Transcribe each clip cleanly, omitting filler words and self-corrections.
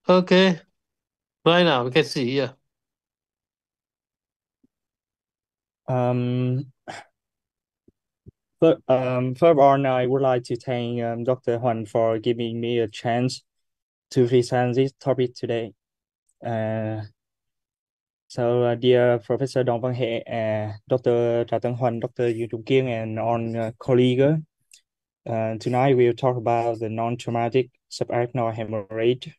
Ok, right nào cái gì à? Um, first of all, I would like to thank Dr. Huan for giving me a chance to present this topic today. Uh, dear Professor Dong Văn Hệ, Dr. Trà Tân Huan, Dr. Yu Trung Kiên, and on colleague, tonight we'll talk about the non-traumatic subarachnoid hemorrhage.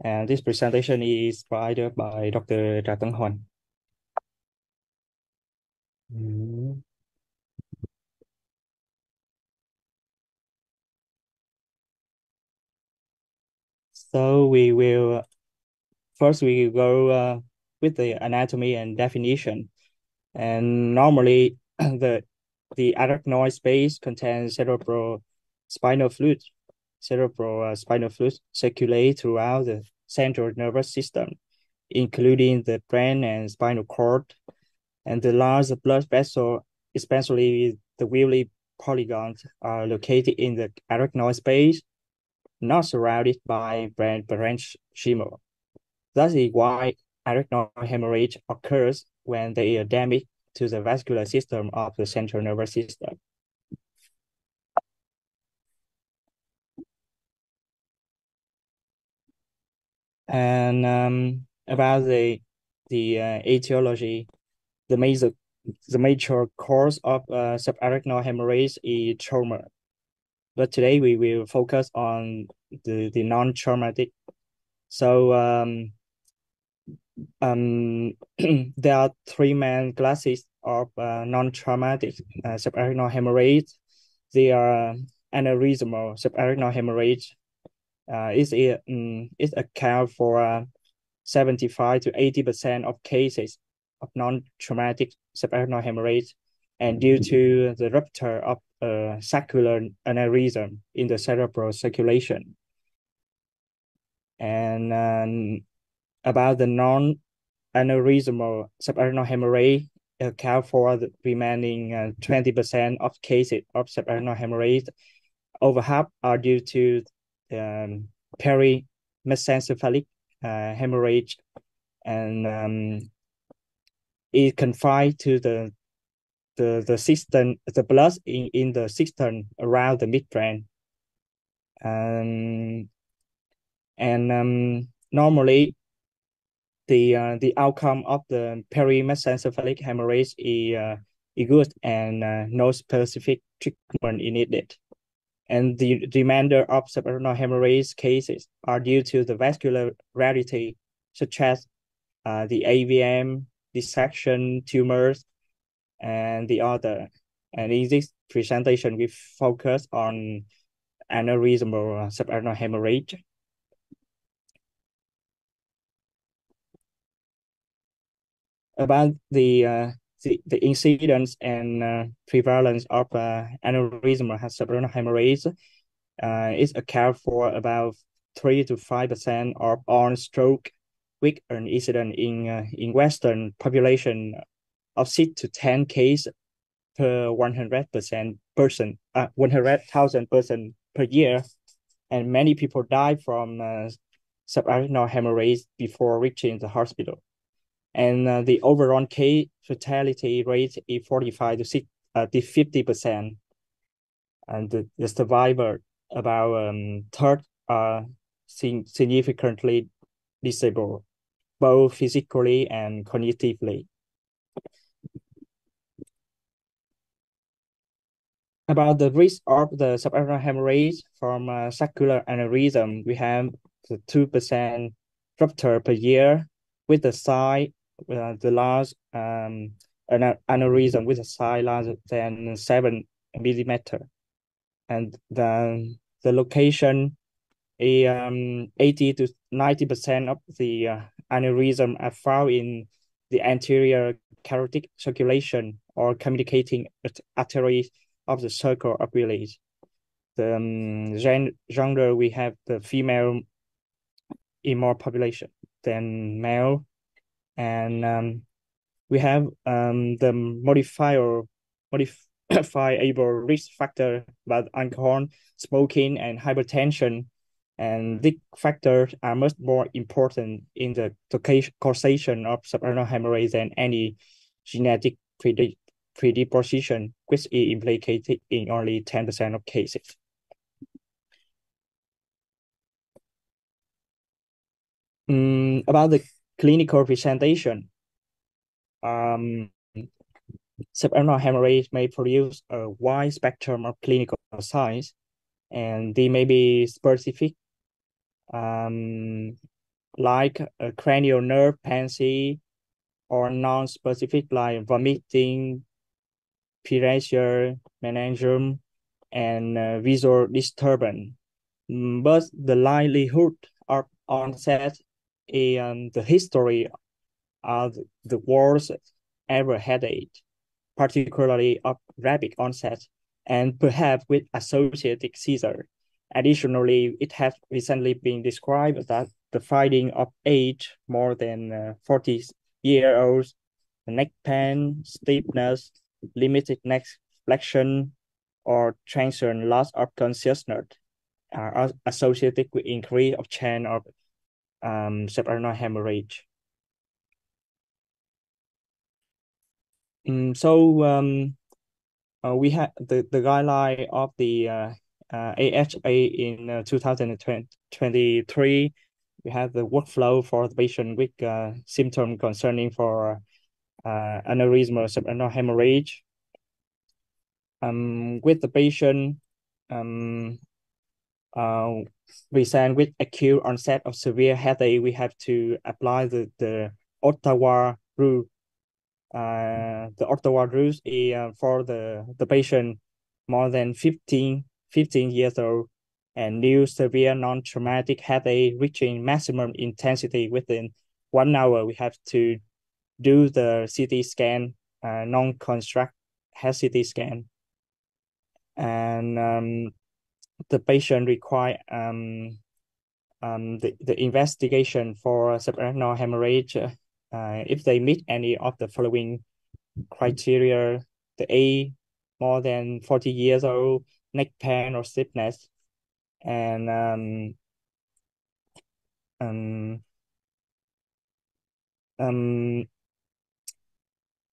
And this presentation is provided by Dr. Trà Tân Huan. Mm. So we will first we go with the anatomy and definition. And normally, the arachnoid space contains cerebral spinal fluid. Cerebral spinal fluid circulate throughout the central nervous system, including the brain and spinal cord. And the large blood vessel, especially the Willi polygons, are located in the arachnoid space, not surrounded by brain parenchyma. That is why arachnoid hemorrhage occurs when there is damage to the vascular system of the central nervous system. And about the etiology, the major the major cause of subarachnoid hemorrhage is trauma. But today we will focus on the non-traumatic. So there are three main classes of non-traumatic subarachnoid hemorrhage. They are aneurysmal subarachnoid hemorrhage. It account for 75 to 80% of cases of non-traumatic subarachnoid hemorrhage, and due to the rupture of a saccular aneurysm in the cerebral circulation. And about the non-aneurysmal subarachnoid hemorrhage account for the remaining 20% of cases of subarachnoid hemorrhage. Over half are due to perimesencephalic hemorrhage, and it confined to the system, the blood in the system around the midbrain. Um, and normally the outcome of the perimesencephalic hemorrhage is good, and no specific treatment is needed. And the remainder of subarachnoid hemorrhage cases are due to the vascular rarity, such as the AVM, dissection, tumors, and the other. And in this presentation, we focus on aneurysmal subarachnoid hemorrhage. About the incidence and prevalence of aneurysmal subarachnoid hemorrhage, it accounts for about 3 to 5% of all stroke with an incident in Western population of 6 to 10 cases per 100,000 person per year, and many people die from subarachnoid hemorrhage before reaching the hospital. And the overall case fatality rate is 45 to 50%, and the survivor about third are significantly disabled, both physically and cognitively. About the risk of the subarachnoid hemorrhage from saccular aneurysm, we have the 2% rupture per year with the size, the large aneurysm with a size larger than 7 millimeter. And the location is 80 to 90% of the aneurysm are found in the anterior carotid circulation or communicating arteries of the circle of Willis. The gender, we have the female in more population than male, and we have the modifiable risk factor, but alcohol, smoking, and hypertension And these factors are much more important in the causation of subarachnoid hemorrhage than any genetic predisposition, which is implicated in only 10% of cases. About the clinical presentation, subarachnoid hemorrhage may produce a wide spectrum of clinical signs, and they may be specific, um, like a cranial nerve palsy, or non-specific like vomiting, pressure, meningium, and visual disturbance. But the likelihood of onset and the history of the worst ever headache, particularly of rapid onset, and perhaps with associated seizure. Additionally, it has recently been described that the finding of age more than 40-year-olds, neck pain, stiffness, limited neck flexion, or transient loss of consciousness are associated with increase of chance of subarachnoid hemorrhage. We had the guideline of the AHA in 2023. We have the workflow for the patient with symptom concerning for aneurysm subarachnoid hemorrhage. With the patient present with acute onset of severe headache, we have to apply the Ottawa rule. The Ottawa rules is for the patient more than 15 years old and new severe non-traumatic headache reaching maximum intensity within 1 hour. We have to do the CT scan, non-construct head CT scan, and the patient require the investigation for subarachnoid hemorrhage if they meet any of the following criteria: the A, more than 40 years old, neck pain or stiffness, and um, um,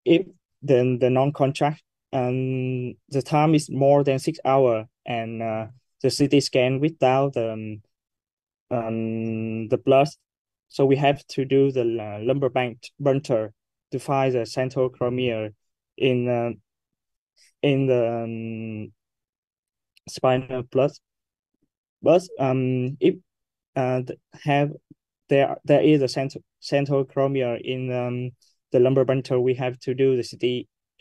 if the non-contract the time is more than 6 hours, and the CT scan without the blood, so we have to do the lumbar puncture to find the central chromia in the spinal blood. But if have there is a central chromia in the lumbar puncture, we have to do the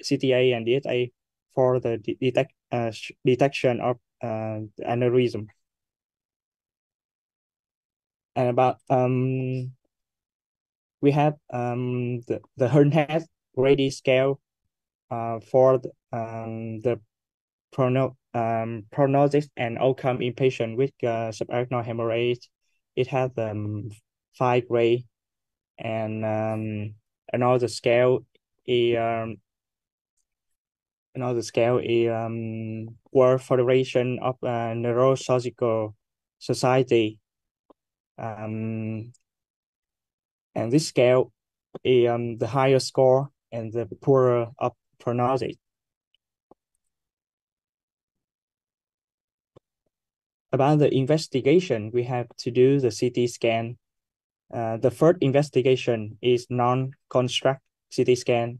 CTA and DSA for the detection of the aneurysm. And about we have the Herrnhut Grady scale for the prognosis and outcome in patient with subarachnoid hemorrhage. It has 5 grade, and another scale is World Federation of Neurosurgical Society, and this scale is the higher score and the poorer of prognosis. About the investigation, we have to do the CT scan. The first investigation is non-construct CT scan,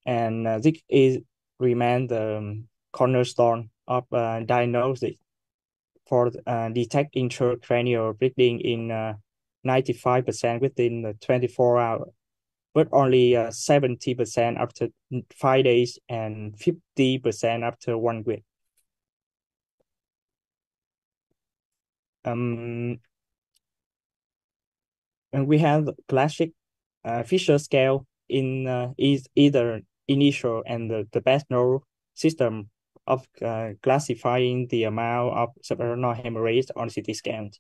and this is remain the cornerstone of diagnosis for detect intracranial bleeding in 95% within the 24 hours, but only 70% after 5 days and 50% after 1 week. And we have classic Fisher scale in is either initial and the best known system of classifying the amount of subarachnoid hemorrhage on CT scans,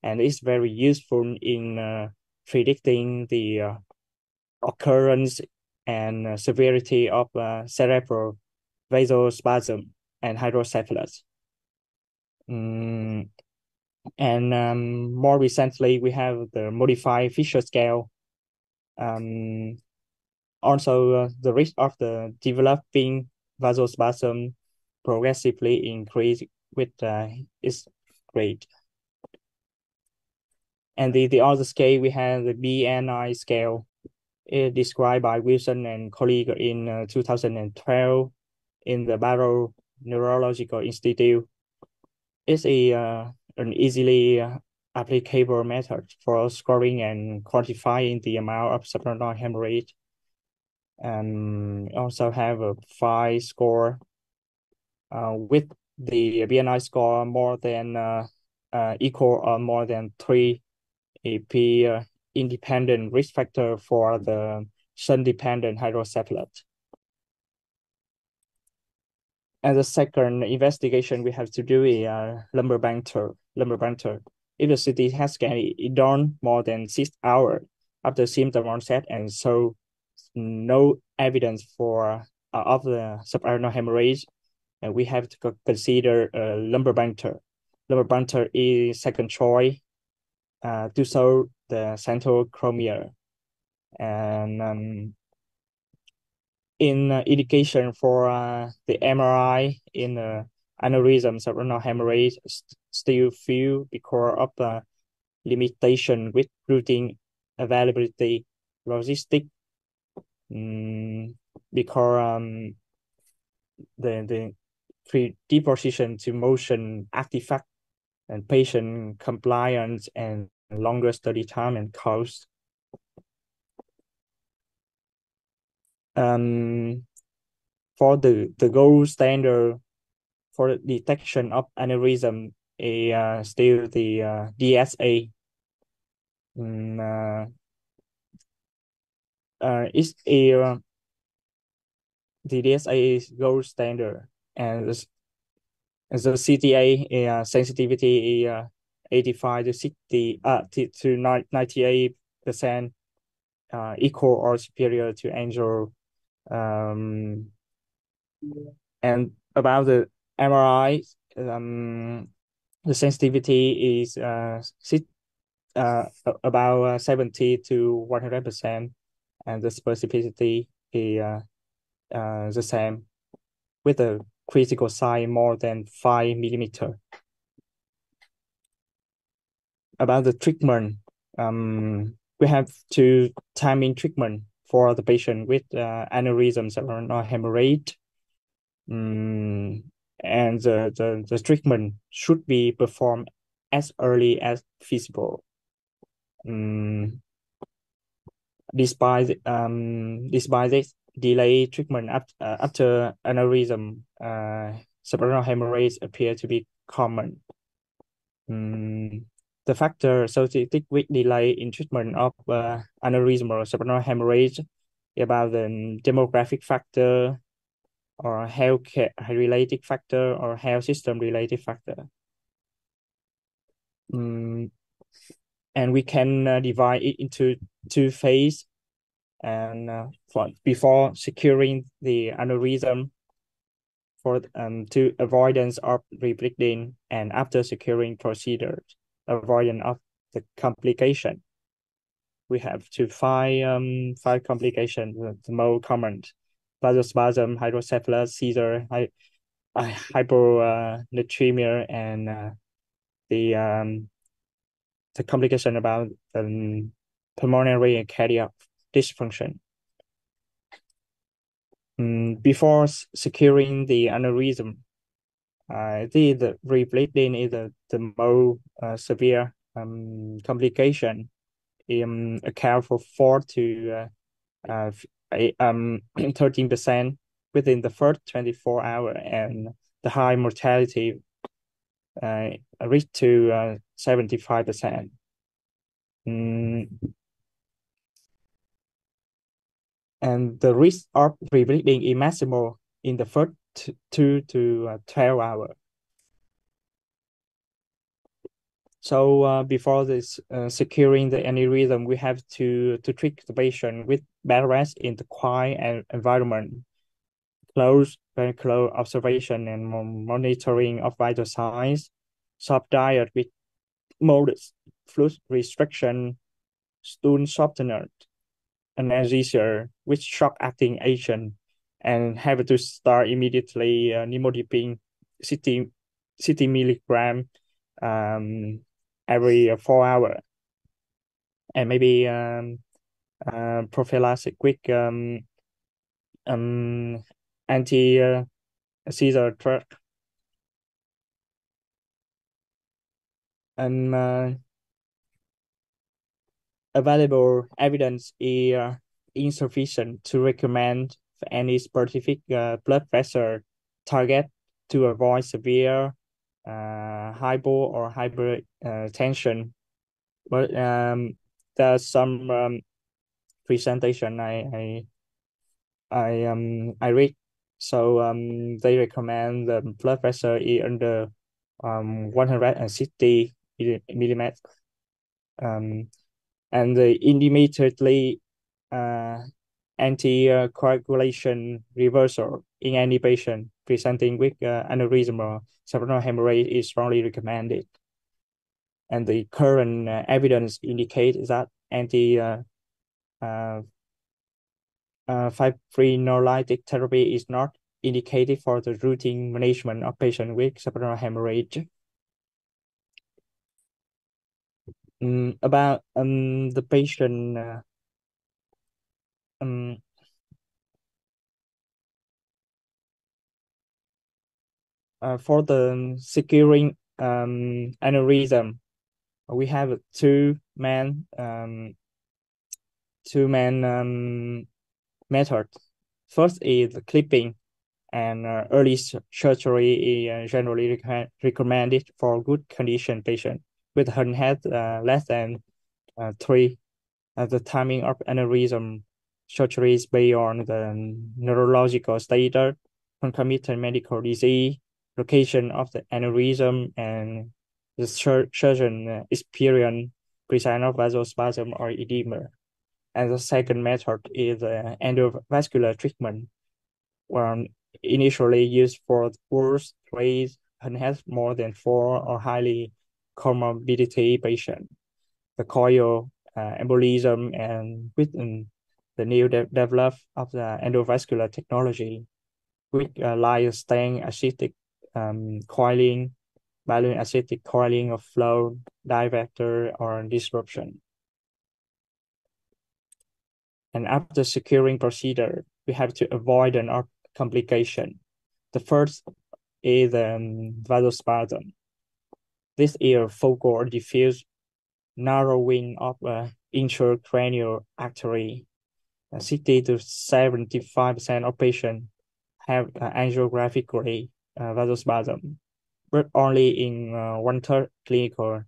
and it's very useful in predicting the occurrence and severity of cerebral vasospasm and hydrocephalus. Mm, and more recently, we have the modified Fisher scale. Um, Also, the risk of the developing vasospasm progressively increase with its grade. And the other scale, we have the BNI scale, described by Wilson and colleague in 2012 in the Barrow Neurological Institute. It's an easily applicable method for scoring and quantifying the amount of supranoid hemorrhage. And also have a 5 score with the BNI score more than equal or more than 3 AP independent risk factor for the sun-dependent hydrocephalus. And the second investigation we have to do is lumbar puncture. Lumbar puncture. If the CT scan is done more than 6 hours after symptom onset and so no evidence for of the subarachnoid hemorrhage, and we have to consider lumbar puncture. Lumbar puncture is second choice to show the central chromia. And in indication for the MRI in aneurysm subarachnoid hemorrhage still few because of the limitation with routine availability logistic, because the predisposition to motion artifact and patient compliance and longer study time and cost. For the gold standard for the detection of aneurysm is still the DSA. It's the DSA is gold standard, and the CTA sensitivity is 85 to 60 to 98% equal or superior to angel. And about the MRI, the sensitivity is about 70 to 100%, and the specificity is the same with a critical size more than 5 millimeter. About the treatment, we have to timing treatment for the patient with aneurysms or hemorrhage. And the treatment should be performed as early as feasible. Despite this delay treatment after aneurysm, subarachnoid hemorrhage appear to be common. The factor associated with delay in treatment of aneurysm or subarachnoid hemorrhage about the demographic factor or healthcare related factor or health system related factor. And we can divide it into 2 phases. And before securing the aneurysm for to avoidance of rebleeding, and after securing procedure avoidance of the complication. We have to five complications, the most common: vasospasm, hydrocephalus, seizure, hyponatremia, and the complication about pulmonary and cardiac dysfunction. Before securing the aneurysm, the rebleeding is the most severe complication. Account for 4 to 13% within the first 24 hours, and the high mortality reached to 75%. And the risk of rebleeding is maximal in the first 2 to 12 hours. So before this securing the aneurysm, we have to treat the patient with bed rest in the quiet environment, very close observation and monitoring of vital signs, soft diet with modest fluid restriction, stool softener, anesthesia with shock-acting agent, and have to start immediately nimodipine 60 milligram um, every 4 hours, and maybe prophylactic quick um, anti seizure drug. And available evidence is insufficient to recommend any specific blood pressure target to avoid severe hypo or hypertension. But there's some presentation I read. So they recommend the blood pressure is under 160 millimeters. And the immediately uh, anticoagulation reversal in any patient presenting with aneurysm or cerebral hemorrhage is strongly recommended. And the current evidence indicates that uh, fibrinolytic therapy is not indicated for the routine management of patients with cerebral hemorrhage. About the patient um, for the securing aneurysm, we have two main methods. First is the clipping, and early surgery is generally recommended for good condition patient with hernia head less than 3. The timing of aneurysm surgery is based on the neurological status, concomitant medical disease, location of the aneurysm, and the surgeon experience presence of vasospasm or edema. And the second method is endovascular treatment, where initially used for worse rays and has more than 4 or highly comorbidity patient. The coil embolism and with the new develop of the endovascular technology with like stain acetic coiling, balloon acetic coiling of flow, diverter, or disruption. And after securing procedure, we have to avoid an complication. The first is vasospasm. This is focal or diffuse narrowing of intracranial artery. 60 to 75% of patients have angiographically vasospasm, but only in one-third clinical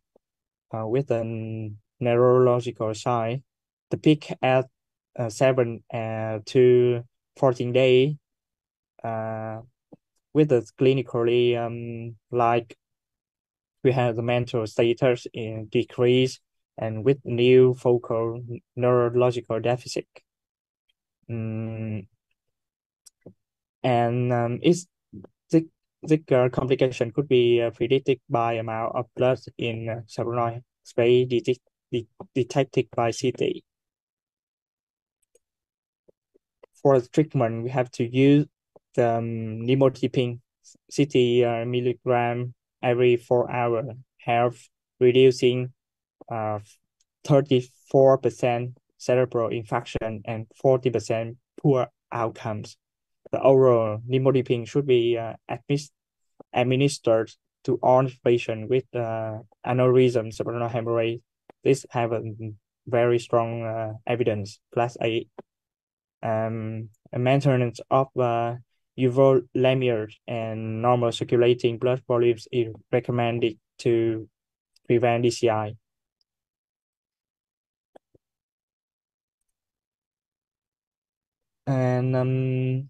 with a neurological sign. The peak at 7 to 14 days with the clinically like we have the mental status in decrease and with new focal neurological deficit. And it's the complication could be predicted by amount of blood in cerebral space detected by CT. For the treatment, we have to use the nimodipine 60 milligram every 4 hours, help reducing 34% cerebral infarction and 40% poor outcomes. The oral nimodipine should be administered to all patients with aneurysm, cerebral hemorrhage. This have a very strong evidence. Class A. Maintenance of euvolemic and normal circulating blood volumes is recommended to prevent DCI. And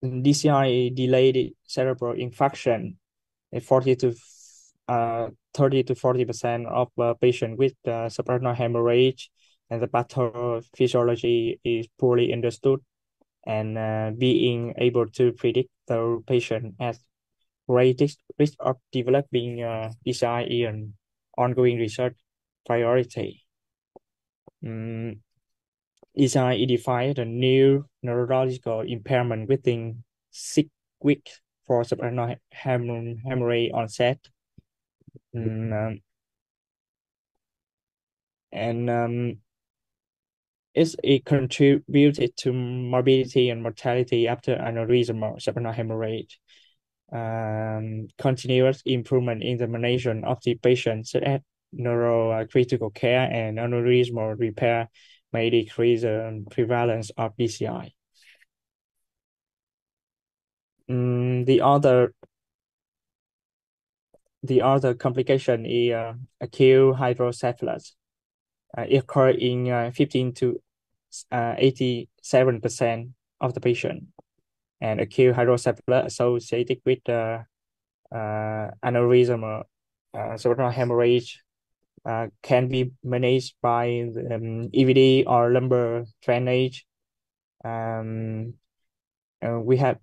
DCI delayed cerebral infarction, 30 to 40% of patients with cerebral hemorrhage, and the pathophysiology is poorly understood, and being able to predict the patient as greatest risk of developing design is an ongoing research priority. Mm, Design identified a new neurological impairment within 6 weeks for subarachnoid hemorrhage onset. Mm, um, and it contributed to morbidity and mortality after aneurysm or subarachnoid hemorrhage. Continuous improvement in the management of the patient, such as neurocritical care and aneurysmal repair, may decrease the prevalence of DCI. The other complication is acute hydrocephalus. It occurs in 15 to 87% of the patient, and acute hydrocephalus associated with aneurysm or cerebral hemorrhage can be managed by EVD or lumbar drainage. We have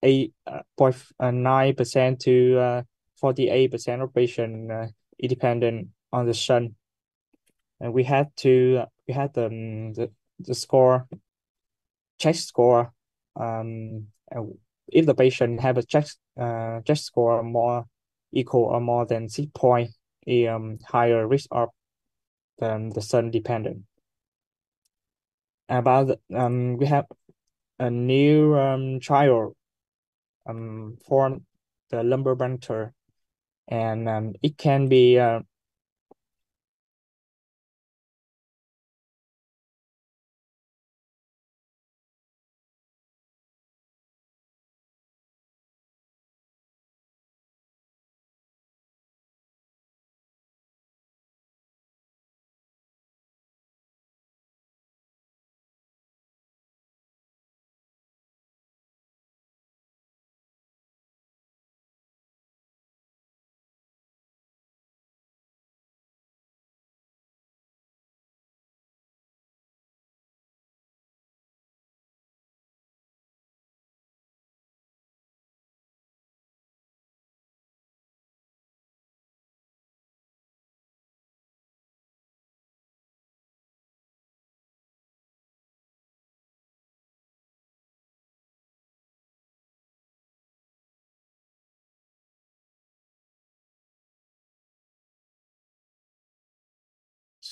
8.9% to 48% of patients independent on the sun. And we had the score chest score. If the patient have a chest score more equal or more than 6 point, a higher risk of the sun dependent. We have a new trial for the lumbar puncture, and it can be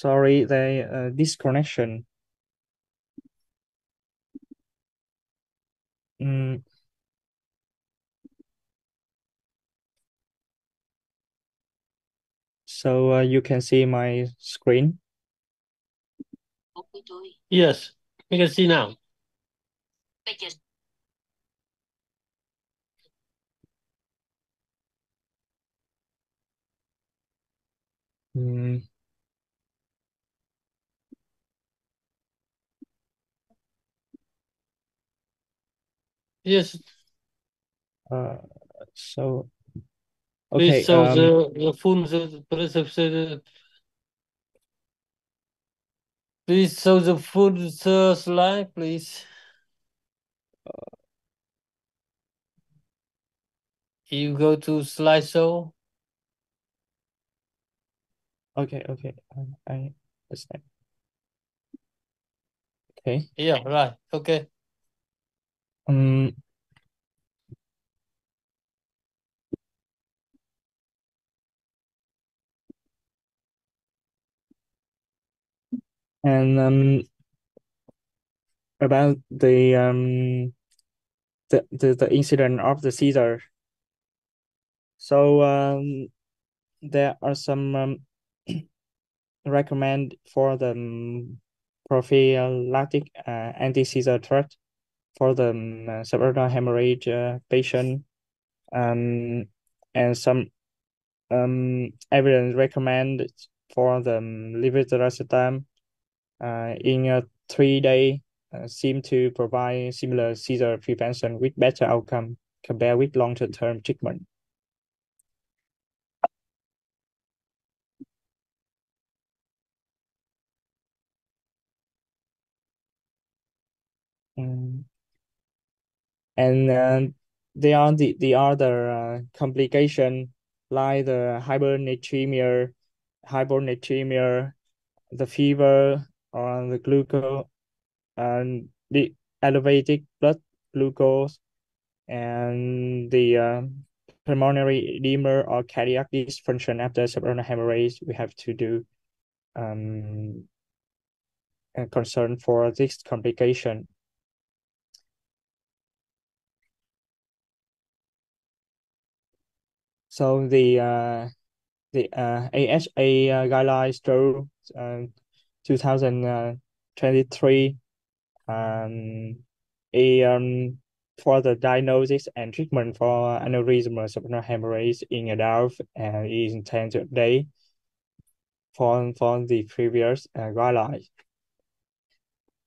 sorry, the disconnection. Mm, so you can see my screen. Yes, we can see now. Mm, Yes, uh, so please okay. show the full please show the full slide, please. You go to slideshow. Okay. I understand. Okay. Yeah, right. Okay. Um, and about the incident of the seizure. So there are some recommend for the prophylactic anti-seizure drug for the subarachnoid hemorrhage patient, um, and some evidence recommend for the levetiracetam in a 3 day seem to provide similar seizure prevention with better outcome compared with longer term treatment. Mm. And There are the other complication like the hyponatremia, the fever, or the glucose, and the elevated blood glucose, and the pulmonary edema or cardiac dysfunction after subdural hemorrhage. We have to do um, concern for this complication. So the AHA guidelines through 2023 um, a for the diagnosis and treatment for aneurysm subdural hemorrhage in adults is 10 a day for the previous guidelines.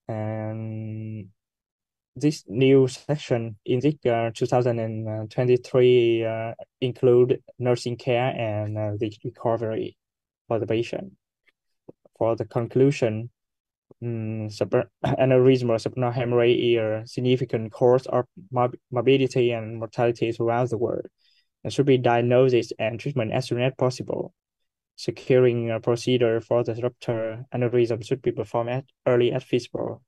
And this new section in this 2023 include nursing care and the recovery for the patient. For the conclusion, aneurysm subdural hemorrhage is a significant cause of morbidity and mortality throughout the world. It should be diagnosed and treatment as soon as possible. Securing a procedure for the rupture aneurysm should be performed as early as feasible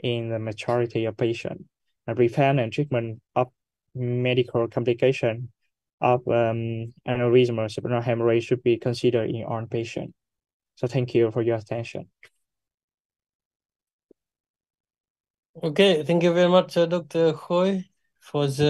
in the majority of patients. And prevention and treatment of medical complication of aneurysm or subdural hemorrhage should be considered in all patients. So thank you for your attention. Okay, thank you very much, Dr. Khoi, for the